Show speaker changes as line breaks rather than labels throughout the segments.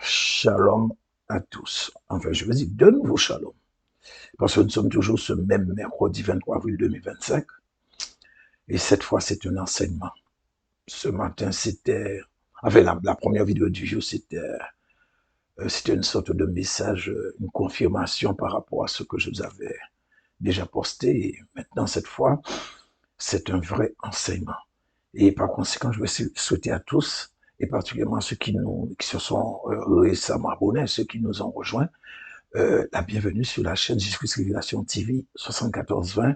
Shalom à tous. Enfin, je veux dire de nouveau shalom. Parce que nous sommes toujours ce même mercredi 23 avril 2025. Et cette fois, c'est un enseignement. Ce matin, c'était... Enfin, la première vidéo du jour, c'était une sorte de message, une confirmation par rapport à ce que je vous avais déjà posté. Et maintenant, cette fois, c'est un vrai enseignement. Et par conséquent, je vais souhaiter à tous, et particulièrement à ceux qui se sont récemment abonnés, ceux qui nous ont rejoints, la bienvenue sur la chaîne Jésus-Christ Révélation TV 7420,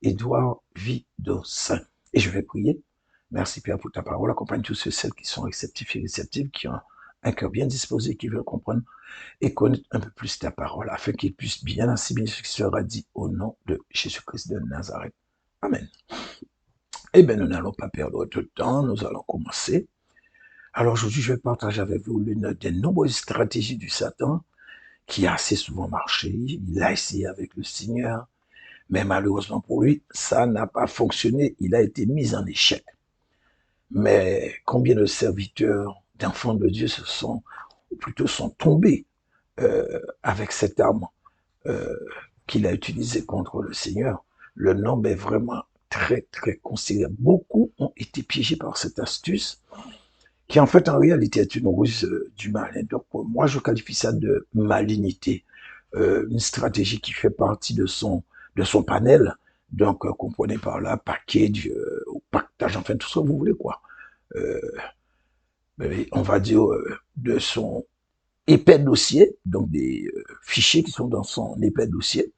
Édouard Vidocin. Et je vais prier. Merci Père pour ta parole. Accompagne tous ceux et celles qui sont réceptifs et réceptifs, qui ont un cœur bien disposé, qui veulent comprendre et connaître un peu plus ta parole, afin qu'ils puissent bien assimiler ce qui sera dit au nom de Jésus-Christ de Nazareth. Amen. Eh bien, nous n'allons pas perdre de temps, nous allons commencer. Alors aujourd'hui, je vais partager avec vous l'une des nombreuses stratégies du Satan qui a assez souvent marché. Il a essayé avec le Seigneur, mais malheureusement pour lui, ça n'a pas fonctionné. Il a été mis en échec. Mais combien de serviteurs, d'enfants de Dieu ou plutôt sont tombés avec cette arme euh, qu'il a utilisée contre le Seigneur. Le nombre est vraiment très, très considérable. Beaucoup ont été piégés par cette astuce qui en fait en réalité est une ruse du malin. Donc moi je qualifie ça de malignité, une stratégie qui fait partie de son panel. Donc comprenez par là package ou pactage, enfin tout ce que vous voulez quoi. Euh, on va dire de son épais dossier, donc des fichiers qui sont dans son épais dossier.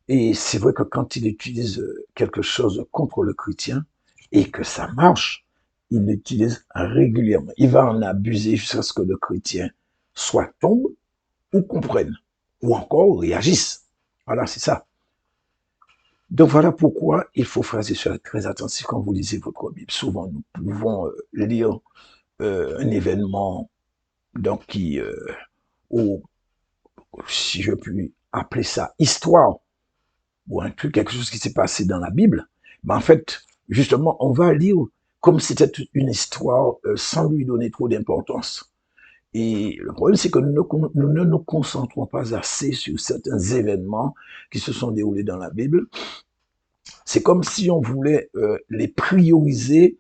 Et c'est vrai que quand il utilise quelque chose contre le chrétien et que ça marche, il l'utilise régulièrement. Il va en abuser jusqu'à ce que le chrétien soit tombe ou comprenne, ou encore réagisse. Voilà, c'est ça. Donc voilà pourquoi il faut, frères et sœurs, être très attentif quand vous lisez votre Bible. Souvent, nous pouvons lire un événement donc ou si je puis appeler ça histoire, ou un truc, quelque chose qui s'est passé dans la Bible, mais en fait, justement, on va lire comme si c'était une histoire sans lui donner trop d'importance. Et le problème, c'est que nous ne nous concentrons pas assez sur certains événements qui se sont déroulés dans la Bible. C'est comme si on voulait les prioriser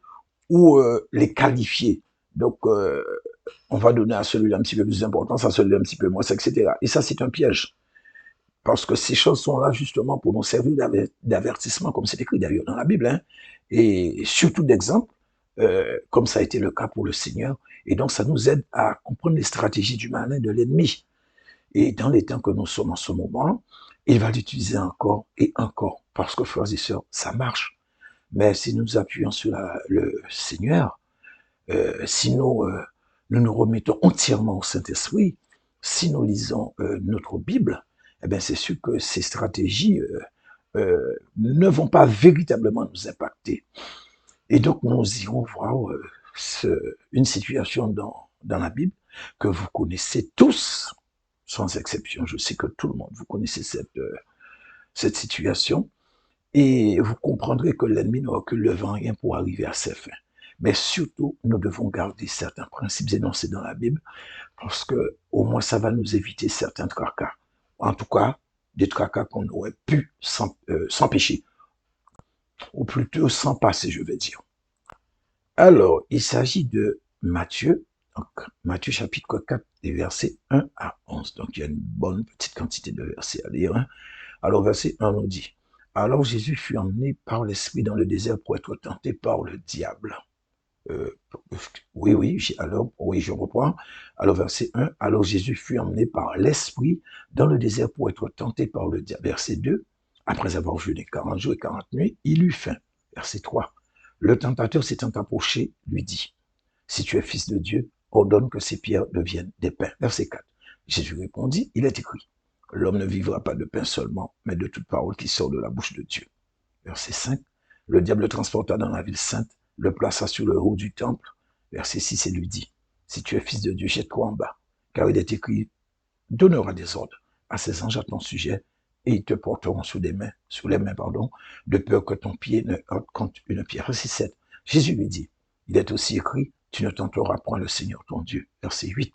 ou les qualifier. Donc, on va donner à celui-là un petit peu plus d'importance, à celui-là un petit peu moins, etc. Et ça, c'est un piège. Parce que ces choses sont là justement pour nous servir d'avertissement, comme c'est écrit d'ailleurs dans la Bible, hein, et surtout d'exemple, comme ça a été le cas pour le Seigneur. Et donc, ça nous aide à comprendre les stratégies du malin de l'ennemi. Et dans les temps que nous sommes en ce moment, il va l'utiliser encore et encore, parce que, frères et sœurs, ça marche. Mais si nous appuyons sur le Seigneur, si nous nous remettons entièrement au Saint-Esprit, si nous lisons notre Bible, eh bien c'est sûr que ces stratégies ne vont pas véritablement nous impacter. Et donc nous irons voir une situation dans la Bible que vous connaissez tous, sans exception. Je sais que tout le monde, vous connaissez cette situation. Et vous comprendrez que l'ennemi ne recule devant rien pour arriver à ses fins. Mais surtout, nous devons garder certains principes énoncés dans la Bible, parce que au moins ça va nous éviter certains tracas. En tout cas, des tracas qu'on aurait pu s'empêcher, ou plutôt s'en passer, je vais dire. Alors, il s'agit de Matthieu, donc Matthieu chapitre 4, des versets 1 à 11. Donc, il y a une bonne petite quantité de versets à lire. Hein. Alors, verset 1 nous dit, alors Jésus fut emmené par l'Esprit dans le désert pour être tenté par le diable. Euh, oui, je reprends. Alors, verset 1, alors Jésus fut emmené par l'Esprit dans le désert pour être tenté par le diable. Verset 2, après avoir jeûné 40 jours et 40 nuits, il eut faim. Verset 3, le tentateur s'étant approché, lui dit, si tu es fils de Dieu, ordonne que ces pierres deviennent des pains. Verset 4, Jésus répondit, il est écrit, l'homme ne vivra pas de pain seulement, mais de toute parole qui sort de la bouche de Dieu. Verset 5, le diable le transporta dans la ville sainte, le plaça sur le haut du temple. Verset 6, et lui dit, si tu es fils de Dieu, jette-toi en bas, car il est écrit, donnera des ordres à ses anges à ton sujet, et ils te porteront sous les mains, de peur que ton pied ne heurte contre une pierre. Verset 7, Jésus lui dit, il est aussi écrit, tu ne tenteras point le Seigneur ton Dieu. Verset 8,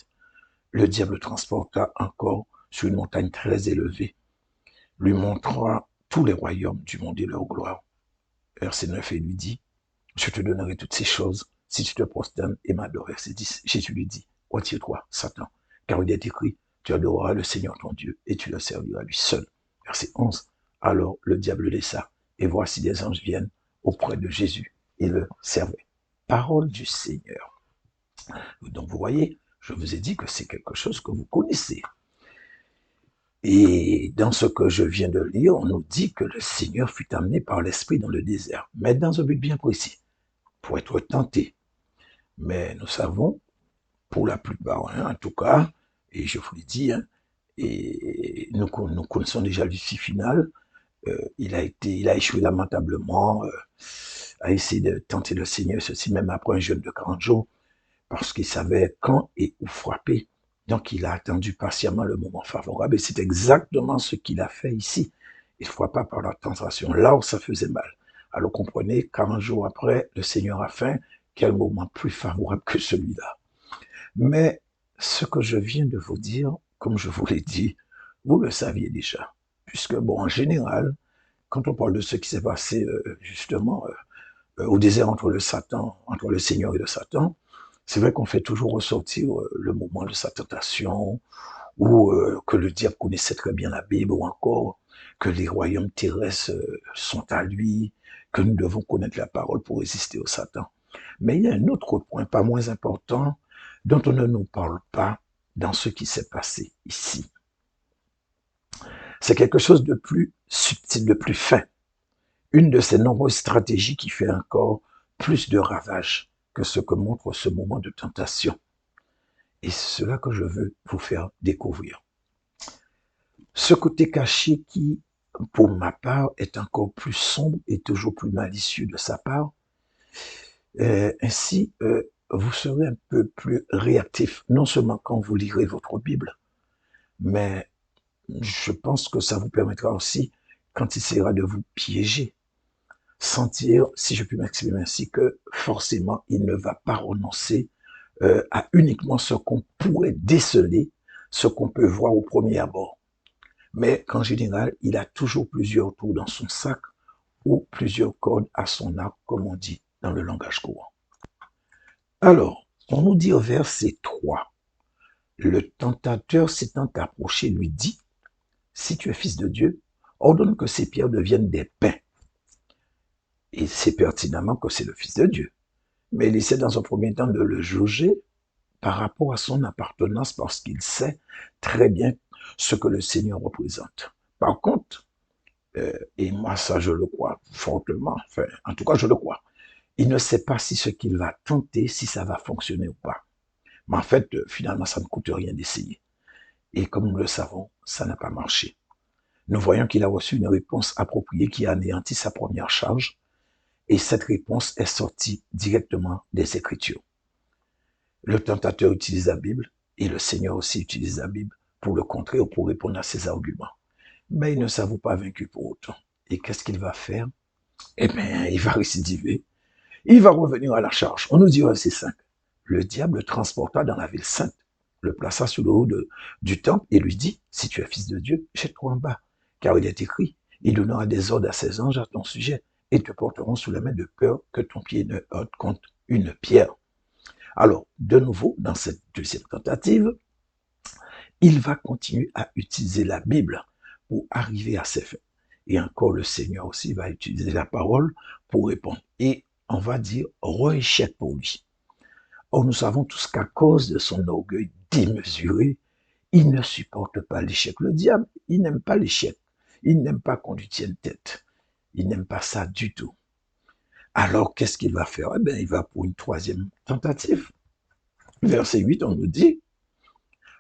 le diable le transporta encore sur une montagne très élevée, lui montra tous les royaumes du monde et leur gloire. Verset 9, il lui dit, je te donnerai toutes ces choses si tu te prosternes et m'adores. Verset 10, Jésus lui dit, retire-toi, Satan, car il est écrit, tu adoreras le Seigneur ton Dieu et tu le serviras lui seul. Verset 11, alors le diable le laissa, et voici des anges viennent auprès de Jésus et le servaient. Parole du Seigneur. Donc vous voyez, je vous ai dit que c'est quelque chose que vous connaissez. Et dans ce que je viens de lire, on nous dit que le Seigneur fut amené par l'Esprit dans le désert, mais dans un but bien précis, pour être tenté. Mais nous savons, pour la plupart, en tout cas, et je vous l'ai dit, et nous connaissons déjà l'issue finale, il a échoué lamentablement, à essayer de tenter le Seigneur, ceci même après un jeûne de 40 jours, parce qu'il savait quand et où frapper. Donc il a attendu patiemment le moment favorable, et c'est exactement ce qu'il a fait ici. Il ne frappa par la tentation, là où ça faisait mal. Alors comprenez, 40 jours après, le Seigneur a faim, quel moment plus favorable que celui-là. Mais ce que je viens de vous dire, comme je vous l'ai dit, vous le saviez déjà. Puisque, bon, en général, quand on parle de ce qui s'est passé justement au désert entre le Seigneur et le Satan, c'est vrai qu'on fait toujours ressortir le moment de sa tentation, ou que le diable connaissait très bien la Bible, ou encore que les royaumes terrestres sont à lui, que nous devons connaître la parole pour résister au Satan. Mais il y a un autre point, pas moins important, dont on ne nous parle pas dans ce qui s'est passé ici. C'est quelque chose de plus subtil, de plus fin. Une de ces nombreuses stratégies qui fait encore plus de ravages que ce que montre ce moment de tentation. Et c'est cela que je veux vous faire découvrir. Ce côté caché qui, pour ma part, est encore plus sombre et toujours plus malicieux de sa part, ainsi, vous serez un peu plus réactif, non seulement quand vous lirez votre Bible, mais je pense que ça vous permettra aussi, quand il essaiera de vous piéger, sentir, si je puis m'exprimer ainsi, que forcément, il ne va pas renoncer à uniquement ce qu'on pourrait déceler, ce qu'on peut voir au premier abord. Mais qu'en général, il a toujours plusieurs trous dans son sac ou plusieurs cordes à son arc, comme on dit dans le langage courant. Alors, on nous dit au verset 3, le tentateur s'étant approché lui dit, si tu es fils de Dieu, ordonne que ces pierres deviennent des pains. Et c'est pertinemment que c'est le fils de Dieu. Mais il essaie dans un premier temps de le jauger par rapport à son appartenance parce qu'il sait très bien ce que le Seigneur représente. Par contre, et moi ça je le crois fortement, enfin en tout cas je le crois, il ne sait pas si ce qu'il va tenter, si ça va fonctionner ou pas. Mais en fait, finalement, ça ne coûte rien d'essayer. Et comme nous le savons, ça n'a pas marché. Nous voyons qu'il a reçu une réponse appropriée qui a anéanti sa première charge, et cette réponse est sortie directement des Écritures. Le tentateur utilise la Bible, et le Seigneur aussi utilise la Bible pour le contrer ou pour répondre à ses arguments. Mais il ne s'avoue pas vaincu pour autant. Et qu'est-ce qu'il va faire? Eh bien, il va récidiver. Il va revenir à la charge. On nous dit au verset 5. Le diable le transporta dans la ville sainte, le plaça sous le haut du temple et lui dit, si tu es fils de Dieu, jette-toi en bas. Car il est écrit, il donnera des ordres à ses anges à ton sujet et te porteront sous la main de peur que ton pied ne heurte contre une pierre. Alors, de nouveau, dans cette deuxième tentative, il va continuer à utiliser la Bible pour arriver à ses fins. Et encore, le Seigneur aussi va utiliser la parole pour répondre. Et on va dire re-échec pour lui. Or, nous savons tous qu'à cause de son orgueil démesuré, il ne supporte pas l'échec. Le diable, il n'aime pas l'échec. Il n'aime pas qu'on lui tienne tête. Il n'aime pas ça du tout. Alors, qu'est-ce qu'il va faire? Eh bien, il va pour une troisième tentative. Verset 8, on nous dit,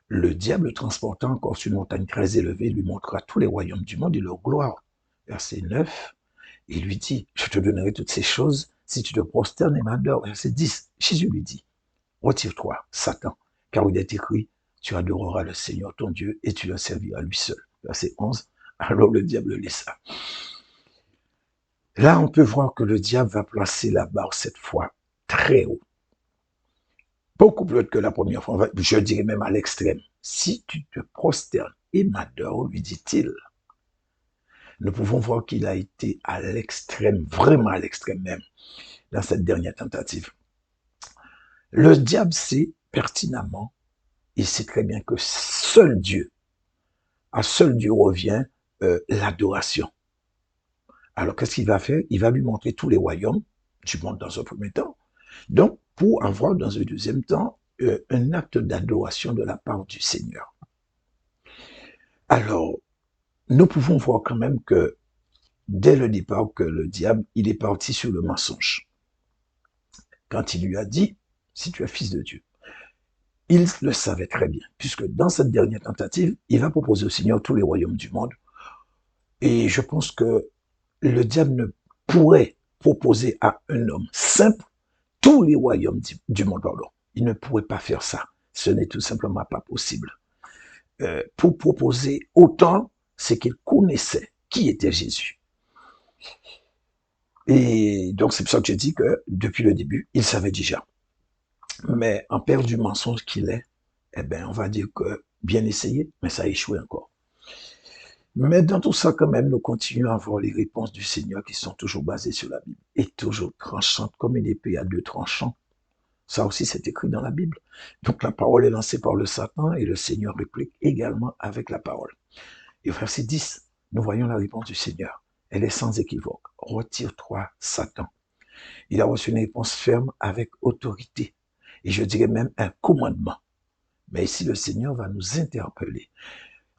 le diable transportant encore sur une montagne très élevée lui montrera tous les royaumes du monde et leur gloire. Verset 9, il lui dit, je te donnerai toutes ces choses si tu te prosternes et m'adores. Verset 10, Jésus lui dit, retire-toi, Satan, car il est écrit, tu adoreras le Seigneur ton Dieu et tu le serviras lui seul. Verset 11, alors le diable laissa. Là, on peut voir que le diable va placer la barre cette fois très haut. beaucoup plus haute que la première fois, je dirais même à l'extrême. Si tu te prosternes et m'adores, lui dit-il, nous pouvons voir qu'il a été à l'extrême, vraiment à l'extrême même, dans cette dernière tentative. Le diable sait pertinemment, il sait très bien que à seul Dieu revient l'adoration. Alors qu'est-ce qu'il va faire? Il va lui montrer tous les royaumes du monde dans un premier temps. Donc, pour avoir dans un deuxième temps un acte d'adoration de la part du Seigneur. Alors, nous pouvons voir quand même que dès le départ que le diable, il est parti sur le mensonge. Quand il lui a dit, si tu es fils de Dieu, il le savait très bien, puisque dans cette dernière tentative, il va proposer au Seigneur tous les royaumes du monde. Et je pense que le diable ne pourrait proposer à un homme simple tous les royaumes du monde. Pardon. Il ne pourrait pas faire ça. Ce n'est tout simplement pas possible. Pour proposer autant, c'est qu'il connaissait qui était Jésus. Et donc, c'est pour ça que je dis que depuis le début, il savait déjà. Mais en père du mensonge qu'il est, eh bien, on va dire que bien essayé, mais ça a échoué encore. Mais dans tout ça, quand même, nous continuons à voir les réponses du Seigneur qui sont toujours basées sur la Bible et toujours tranchantes comme une épée à deux tranchants. Ça aussi, c'est écrit dans la Bible. Donc, la parole est lancée par le Satan et le Seigneur réplique également avec la parole. Et au verset 10, nous voyons la réponse du Seigneur. Elle est sans équivoque. Retire-toi, Satan. Il a reçu une réponse ferme avec autorité. Et je dirais même un commandement. Mais ici, le Seigneur va nous interpeller.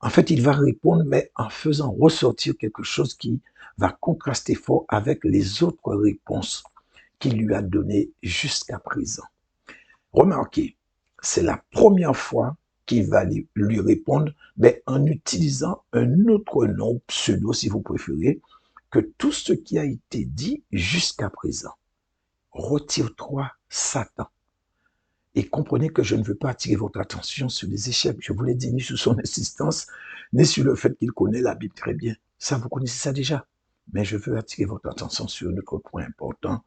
En fait, il va répondre, mais en faisant ressortir quelque chose qui va contraster fort avec les autres réponses qu'il lui a données jusqu'à présent. Remarquez, c'est la première fois qu'il va lui répondre, mais en utilisant un autre nom, pseudo si vous préférez, que tout ce qui a été dit jusqu'à présent. Retire-toi, Satan. Et comprenez que je ne veux pas attirer votre attention sur les échecs. Je vous l'ai dit, ni sur son insistance, ni sur le fait qu'il connaît la Bible très bien. Ça, vous connaissez ça déjà. Mais je veux attirer votre attention sur un autre point important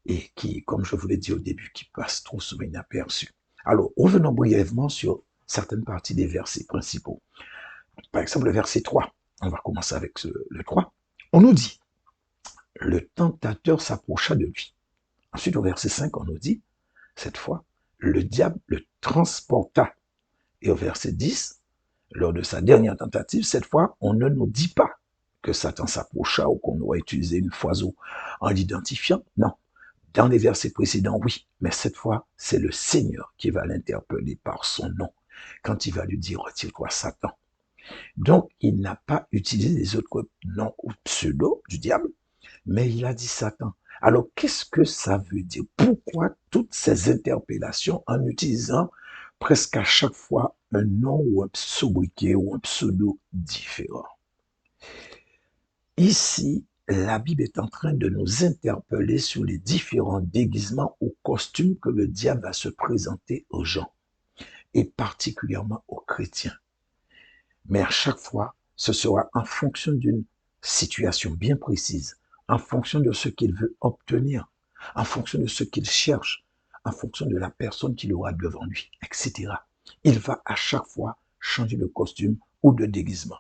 et qui, comme je vous l'ai dit au début, qui passe trop souvent inaperçu. Alors, revenons brièvement sur certaines parties des versets principaux. Par exemple, le verset 3. On va commencer avec le 3. On nous dit, le tentateur s'approcha de lui. Ensuite, au verset 5, on nous dit, cette fois, le diable le transporta. Et au verset 10, lors de sa dernière tentative, cette fois, on ne nous dit pas que Satan s'approcha ou qu'on aurait utilisé une foiseau en l'identifiant. Non. Dans les versets précédents, oui. Mais cette fois, c'est le Seigneur qui va l'interpeller par son nom quand il va lui dire, retire-toi, Satan. Donc, il n'a pas utilisé les autres noms ou pseudo du diable, mais il a dit Satan. Alors, qu'est-ce que ça veut dire? Pourquoi toutes ces interpellations en utilisant presque à chaque fois un nom ou un sobriquet ou un pseudo différent? Ici, la Bible est en train de nous interpeller sur les différents déguisements ou costumes que le diable va se présenter aux gens, et particulièrement aux chrétiens. Mais à chaque fois, ce sera en fonction d'une situation bien précise, en fonction de ce qu'il veut obtenir, en fonction de ce qu'il cherche, en fonction de la personne qu'il aura devant lui, etc. Il va à chaque fois changer de costume ou de déguisement.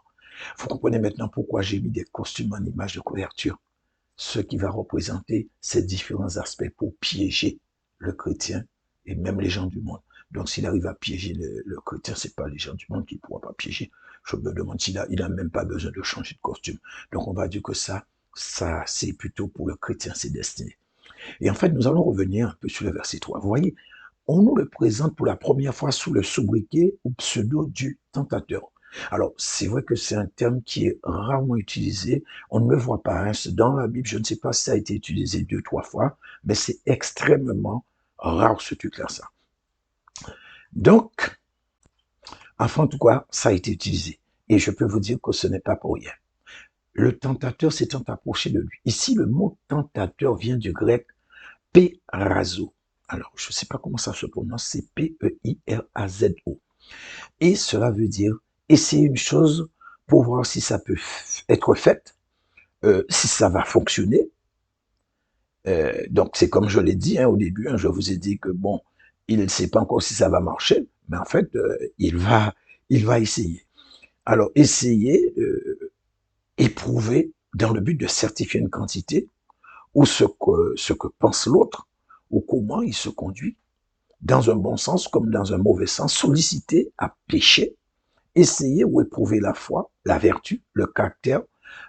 Vous comprenez maintenant pourquoi j'ai mis des costumes en image de couverture, ce qui va représenter ces différents aspects pour piéger le chrétien et même les gens du monde. Donc, s'il arrive à piéger le chrétien, c'est pas les gens du monde qui ne pourront pas piéger. Je me demande s'il a même pas besoin de changer de costume. Donc, on va dire que ça, c'est plutôt pour le chrétien, c'est destiné. Et en fait, nous allons revenir un peu sur le verset 3. Vous voyez, on nous le présente pour la première fois sous le sobriquet ou pseudo du tentateur. Alors, c'est vrai que c'est un terme qui est rarement utilisé. On ne le voit pas. Hein. Dans la Bible, je ne sais pas si ça a été utilisé 2-3 fois, mais c'est extrêmement rare ce truc-là, ça. Donc, enfin, en tout cas, ça a été utilisé. Et je peux vous dire que ce n'est pas pour rien. Le tentateur s'étant approché de lui. Ici, le mot tentateur vient du grec pérazo. Alors, je ne sais pas comment ça se prononce, c'est P-E-I-R-A-Z-O. Et cela veut dire essayer une chose pour voir si ça peut être fait, si ça va fonctionner. Donc, c'est comme je l'ai dit au début, je vous ai dit que bon, il ne sait pas encore si ça va marcher, mais en fait, il va essayer. Alors, essayer, éprouver dans le but de certifier une quantité ou ce que pense l'autre ou comment il se conduit, dans un bon sens comme dans un mauvais sens, solliciter à pécher, essayer ou éprouver la foi, la vertu, le caractère,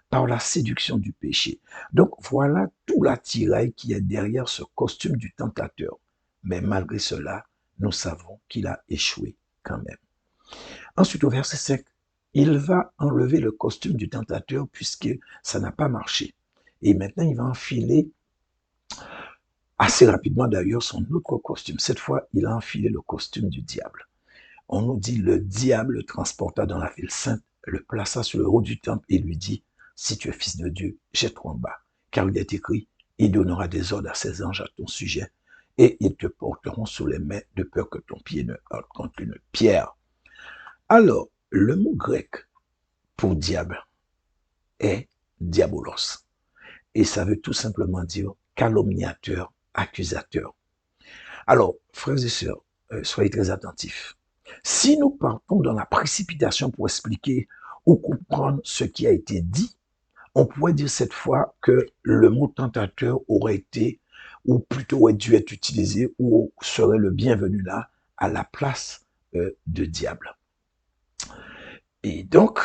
par la séduction du péché. Donc voilà tout l'attirail qui est derrière ce costume du tentateur. Mais malgré cela, nous savons qu'il a échoué quand même. Ensuite, au verset 5, il va enlever le costume du tentateur puisque ça n'a pas marché. Et maintenant, il va enfiler assez rapidement d'ailleurs son autre costume. Cette fois, il a enfilé le costume du diable. On nous dit, le diable le transporta dans la ville sainte, le plaça sur le haut du temple et lui dit, si tu es fils de Dieu, jette-toi en bas. Car il est écrit, il donnera des ordres à ses anges à ton sujet et ils te porteront sous les mains de peur que ton pied ne heurte contre une pierre. Alors, le mot grec pour diable est diabolos. Et ça veut tout simplement dire calomniateur, accusateur. Alors, frères et sœurs, soyez très attentifs. Si nous partons dans la précipitation pour expliquer ou comprendre ce qui a été dit, on pourrait dire cette fois que le mot tentateur aurait été, ou plutôt aurait dû être utilisé, ou serait le bienvenu là, à la place de diable. Et donc,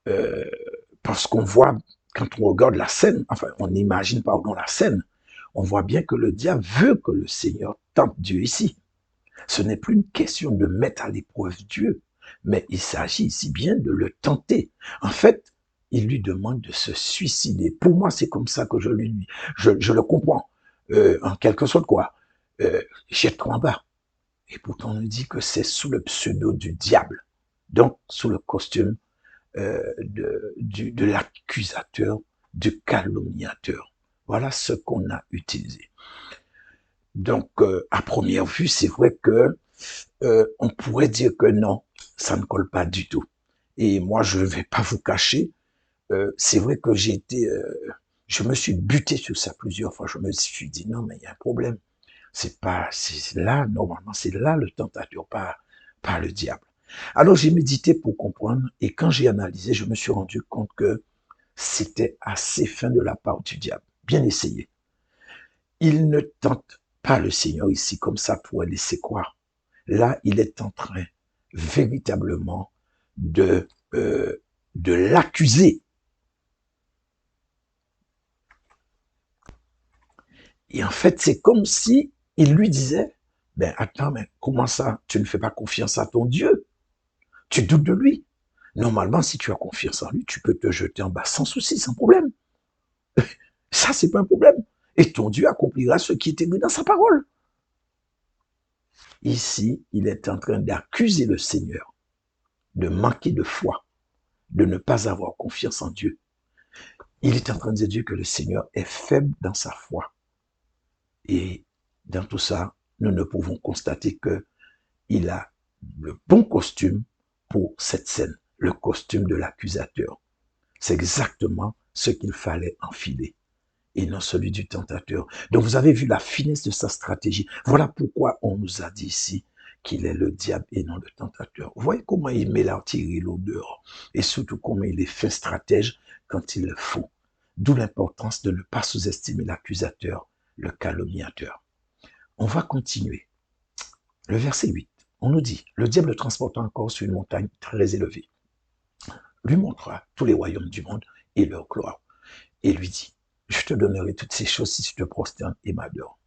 euh, parce qu'on voit, quand on regarde la scène, enfin, on imagine, pardon, la scène, on voit bien que le diable veut que le Seigneur tente Dieu ici. Ce n'est plus une question de mettre à l'épreuve Dieu, mais il s'agit ici bien de le tenter. En fait, il lui demande de se suicider. Pour moi, c'est comme ça que je le comprends. En quelque sorte, quoi. Jette-toi en bas. Et pourtant, on nous dit que c'est sous le pseudo du diable. Donc, sous le costume de l'accusateur, du calomniateur. Voilà ce qu'on a utilisé. Donc, à première vue, c'est vrai que on pourrait dire que non, ça ne colle pas du tout. Et moi, je ne vais pas vous cacher, c'est vrai que je me suis buté sur ça plusieurs fois. Je me suis dit non, mais il y a un problème. C'est là, normalement, c'est là le tentateur, pas le diable. Alors j'ai médité pour comprendre et quand j'ai analysé, je me suis rendu compte que c'était assez fin de la part du diable. Bien essayé. Il ne tente pas le Seigneur ici comme ça pour laisser croire. Là, il est en train véritablement de, euh, de l'accuser. Et en fait, c'est comme si il lui disait, ben attends, mais comment ça, tu ne fais pas confiance à ton Dieu? Tu doutes de lui. Normalement, si tu as confiance en lui, tu peux te jeter en bas sans souci, sans problème. Ça, c'est pas un problème. Et ton Dieu accomplira ce qui est écrit dans sa parole. Ici, il est en train d'accuser le Seigneur de manquer de foi, de ne pas avoir confiance en Dieu. Il est en train de dire que le Seigneur est faible dans sa foi. Et dans tout ça, nous ne pouvons constater qu'il a le bon costume pour cette scène, le costume de l'accusateur. C'est exactement ce qu'il fallait enfiler et non celui du tentateur. Donc vous avez vu la finesse de sa stratégie. Voilà pourquoi on nous a dit ici qu'il est le diable et non le tentateur. Vous voyez comment il met l'artillerie l'odeur et surtout comment il est fin stratège quand il le faut. D'où l'importance de ne pas sous-estimer l'accusateur, le calomniateur. On va continuer. Le verset 8, on nous dit, le diable le transporta encore sur une montagne très élevée, lui montra tous les royaumes du monde et leur gloire, et lui dit, je te donnerai toutes ces choses si tu te prosternes et m'adores.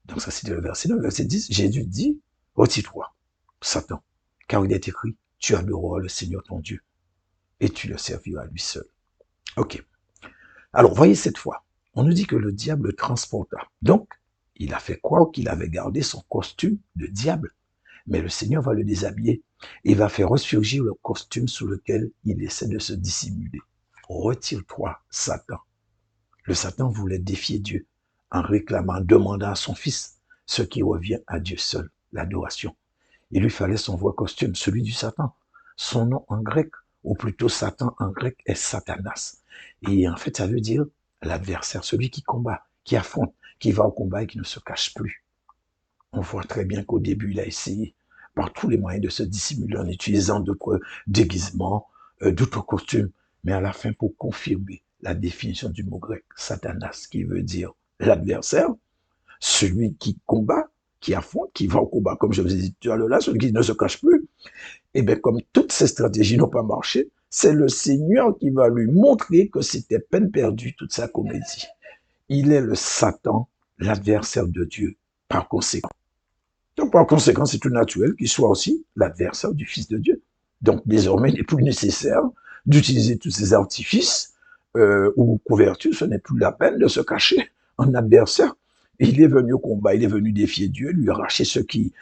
Donc ça c'était le verset 9. Le verset 10, Jésus dit, retire-toi, Satan, car il est écrit, tu adoreras le Seigneur ton Dieu, et tu le serviras lui seul. Ok. Alors voyez cette fois, on nous dit que le diable le transporta. Donc, il a fait croire qu'il avait gardé son costume de diable. Mais le Seigneur va le déshabiller et va faire ressurgir le costume sous lequel il essaie de se dissimuler. Retire-toi, Satan. Le Satan voulait défier Dieu en réclamant, demandant à son fils ce qui revient à Dieu seul, l'adoration. Il lui fallait son vrai costume, celui du Satan. Son nom en grec, ou plutôt Satan en grec, est Satanas. Et en fait, ça veut dire l'adversaire, celui qui combat, qui affronte, qui va au combat et qui ne se cache plus. On voit très bien qu'au début, il a essayé par tous les moyens de se dissimuler en utilisant d'autres déguisements, d'autres costumes. Mais à la fin, pour confirmer la définition du mot grec, Satanas, qui veut dire l'adversaire, celui qui combat, qui affronte, qui va au combat, comme je vous ai dit tout à l'heure, celui qui ne se cache plus, et bien comme toutes ces stratégies n'ont pas marché, c'est le Seigneur qui va lui montrer que c'était peine perdue toute sa comédie. Il est le Satan, l'adversaire de Dieu, par conséquent. Donc, par conséquent, c'est tout naturel qu'il soit aussi l'adversaire du Fils de Dieu. Donc, désormais, il n'est plus nécessaire d'utiliser tous ces artifices ou couvertures. Ce n'est plus la peine de se cacher en adversaire. Il est venu au combat, il est venu défier Dieu, lui arracher ce qu'il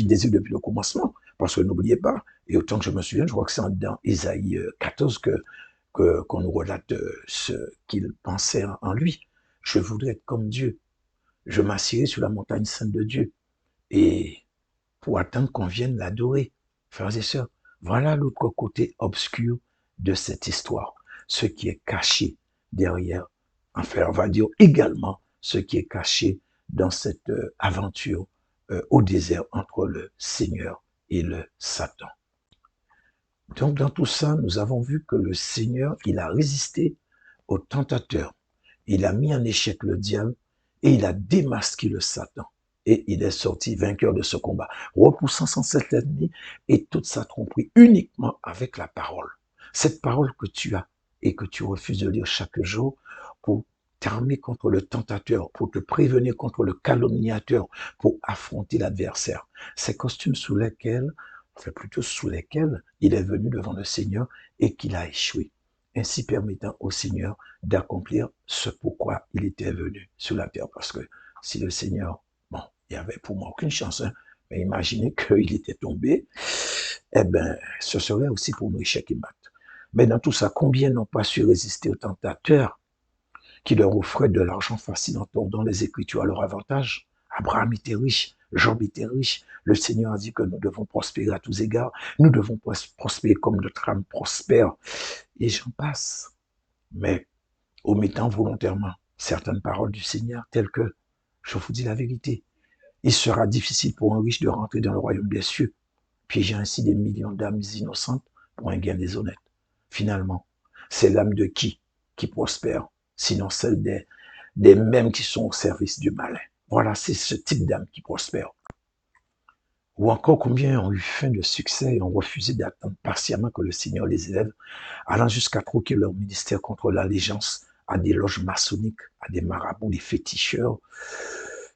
désire depuis le commencement. Parce que n'oubliez pas, et autant que je me souviens, je crois que c'est dans Ésaïe 14 qu'on nous relate ce qu'il pensait en lui. Je voudrais être comme Dieu. Je m'assieds sur la montagne sainte de Dieu. Et pour attendre qu'on vienne l'adorer. Frères et sœurs, voilà l'autre côté obscur de cette histoire. Ce qui est caché derrière, enfin on va dire également ce qui est caché dans cette aventure au désert entre le Seigneur et le Satan. Donc dans tout ça, nous avons vu que le Seigneur, il a résisté au tentateur. Il a mis en échec le diable et il a démasqué le Satan. Et il est sorti vainqueur de ce combat, repoussant sans cesse l'ennemi et toute sa tromperie uniquement avec la parole. Cette parole que tu as et que tu refuses de lire chaque jour pour t'armer contre le tentateur, pour te prévenir contre le calomniateur, pour affronter l'adversaire. Ces costumes sous lesquels, enfin plutôt sous lesquels il est venu devant le Seigneur et qu'il a échoué, ainsi permettant au Seigneur d'accomplir ce pourquoi il était venu sur la terre. Parce que si le Seigneur, bon, il n'y avait pour moi aucune chance, hein, mais imaginez qu'il était tombé, eh bien, ce serait aussi pour nous échec et mat. Mais dans tout ça, combien n'ont pas su résister aux tentateurs qui leur offraient de l'argent facile en tordant les Écritures à leur avantage? Abraham était riche, Job était riche. Le Seigneur a dit que nous devons prospérer à tous égards. Nous devons prospérer comme notre âme prospère. Et j'en passe. Mais omettant volontairement certaines paroles du Seigneur, telles que, je vous dis la vérité, il sera difficile pour un riche de rentrer dans le royaume des cieux, piégeant ainsi des millions d'âmes innocentes pour un gain déshonnête. Finalement, c'est l'âme de qui prospère, sinon celle des mêmes qui sont au service du malin. Voilà, c'est ce type d'âme qui prospère. Ou encore combien ont eu faim de succès et ont refusé d'attendre patiemment que le Seigneur les élève, allant jusqu'à troquer leur ministère contre l'allégeance à des loges maçonniques, à des marabouts, des féticheurs,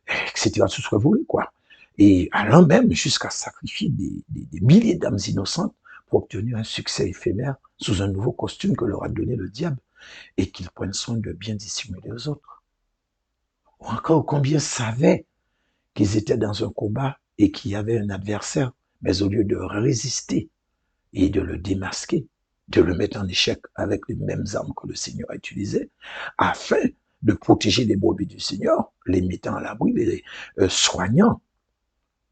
etc. Tout ce que vous voulez, quoi. Et allant même jusqu'à sacrifier des milliers d'âmes innocentes pour obtenir un succès éphémère sous un nouveau costume que leur a donné le diable et qu'ils prennent soin de bien dissimuler aux autres. Ou encore combien savaient qu'ils étaient dans un combat et qu'il y avait un adversaire, mais au lieu de résister et de le démasquer, de le mettre en échec avec les mêmes armes que le Seigneur a utilisées, afin de protéger les brebis du Seigneur, les mettant à l'abri, les soignant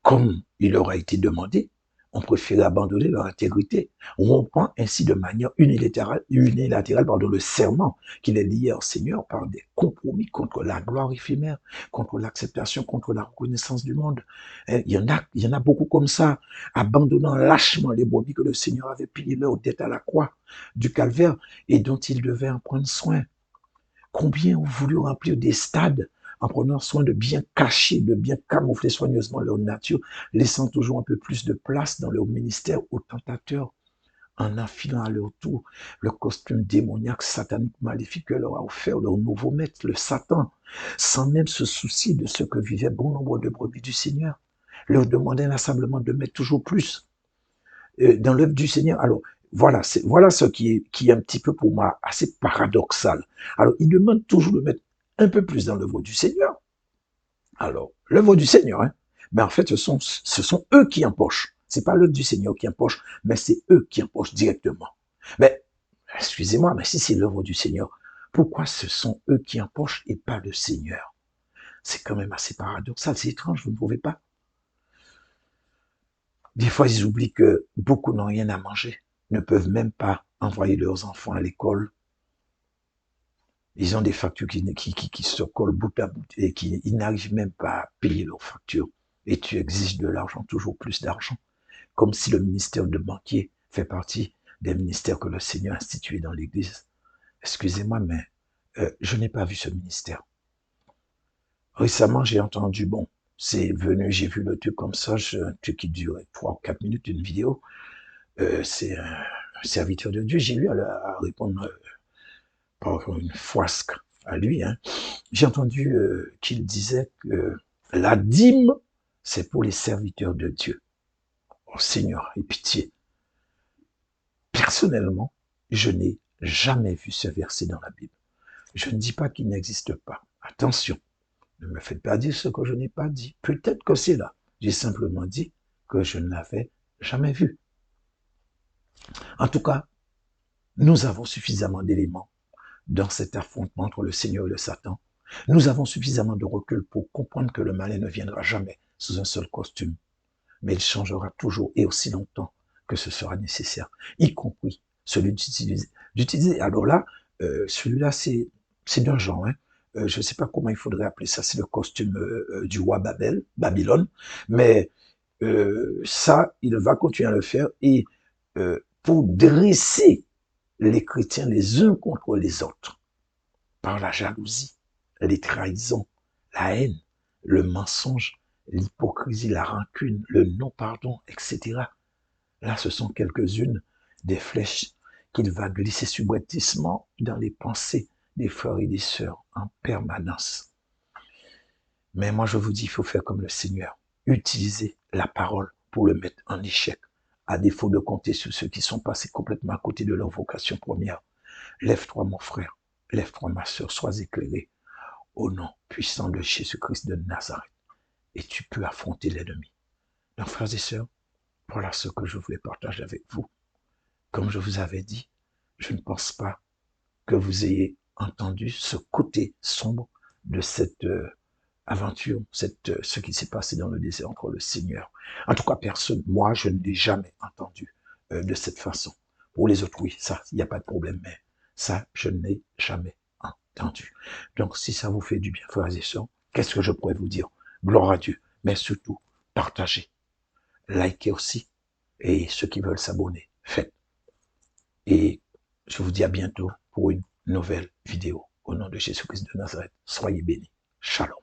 comme il leur a été demandé, ont préféré abandonner leur intégrité, rompant ainsi de manière unilatérale le serment qu'il est lié au Seigneur par des compromis contre la gloire éphémère, contre l'acceptation, contre la reconnaissance du monde. Il y en a beaucoup comme ça, abandonnant lâchement les brebis que le Seigneur avait payé leur dette à la croix du calvaire et dont ils devaient en prendre soin. Combien ont voulu remplir des stades en prenant soin de bien cacher, de bien camoufler soigneusement leur nature, laissant toujours un peu plus de place dans leur ministère aux tentateurs, en enfilant à leur tour le costume démoniaque, satanique, maléfique que leur a offert leur nouveau maître, le Satan, sans même se soucier de ce que vivaient bon nombre de brebis du Seigneur, leur demandant inlassablement de mettre toujours plus dans l'œuvre du Seigneur. Alors, voilà ce qui est un petit peu pour moi assez paradoxal. Alors, il demande toujours de mettre un peu plus dans l'œuvre du Seigneur. Alors, l'œuvre du Seigneur, hein, mais en fait, ce sont eux qui empochent. C'est pas l'œuvre du Seigneur qui empoche, mais c'est eux qui empochent directement. Mais, excusez-moi, mais si c'est l'œuvre du Seigneur, pourquoi ce sont eux qui empochent et pas le Seigneur? C'est quand même assez paradoxal, c'est étrange, vous ne trouvez pas? Des fois, ils oublient que beaucoup n'ont rien à manger, ne peuvent même pas envoyer leurs enfants à l'école. Ils ont des factures qui se collent bout à bout et ils n'arrivent même pas à payer leurs factures. et tu exiges de l'argent, toujours plus d'argent, comme si le ministère de banquier fait partie des ministères que le Seigneur a institués dans l'Église. Excusez-moi, mais je n'ai pas vu ce ministère. Récemment, j'ai entendu, bon, c'est venu, j'ai vu le truc comme ça, un truc qui durait 3 ou 4 minutes, une vidéo. C'est un serviteur de Dieu, j'ai eu à répondre par une fouasque à lui. Hein. J'ai entendu qu'il disait que la dîme, c'est pour les serviteurs de Dieu. Oh Seigneur, aie pitié. Personnellement, je n'ai jamais vu ce verset dans la Bible. Je ne dis pas qu'il n'existe pas. Attention, ne me faites pas dire ce que je n'ai pas dit. Peut-être que c'est là. J'ai simplement dit que je ne l'avais jamais vu. En tout cas, nous avons suffisamment d'éléments dans cet affrontement entre le Seigneur et le Satan. Nous avons suffisamment de recul pour comprendre que le malin ne viendra jamais sous un seul costume, mais il changera toujours et aussi longtemps que ce sera nécessaire, y compris celui d'utiliser. Alors là, celui-là, c'est d'un genre. Hein. Je ne sais pas comment il faudrait appeler ça, c'est le costume du roi Babylone, mais ça, il va continuer à le faire et pour dresser les chrétiens les uns contre les autres, par la jalousie, les trahisons, la haine, le mensonge, l'hypocrisie, la rancune, le non-pardon, etc. Là, ce sont quelques-unes des flèches qu'il va glisser subrepticement dans les pensées des frères et des sœurs en permanence. Mais moi, je vous dis, il faut faire comme le Seigneur. Utiliser la parole pour le mettre en échec, à défaut de compter sur ceux qui sont passés complètement à côté de leur vocation première. Lève-toi, mon frère. Lève-toi, ma sœur. Sois éclairé au nom puissant de Jésus-Christ de Nazareth. Et tu peux affronter l'ennemi. Donc, frères et sœurs, voilà ce que je voulais partager avec vous. Comme je vous avais dit, je ne pense pas que vous ayez entendu ce côté sombre de cette aventure, ce qui s'est passé dans le désert entre le Seigneur. En tout cas, personne, moi, je ne l'ai jamais entendu de cette façon. Pour les autres, oui, ça, il n'y a pas de problème, mais ça, je ne l'ai jamais entendu. Donc, si ça vous fait du bien, frères et sœurs, qu'est-ce que je pourrais vous dire? Gloire à Dieu, mais surtout, partagez, likez aussi, et ceux qui veulent s'abonner, faites. Et je vous dis à bientôt pour une nouvelle vidéo. Au nom de Jésus-Christ de Nazareth, soyez bénis. Shalom.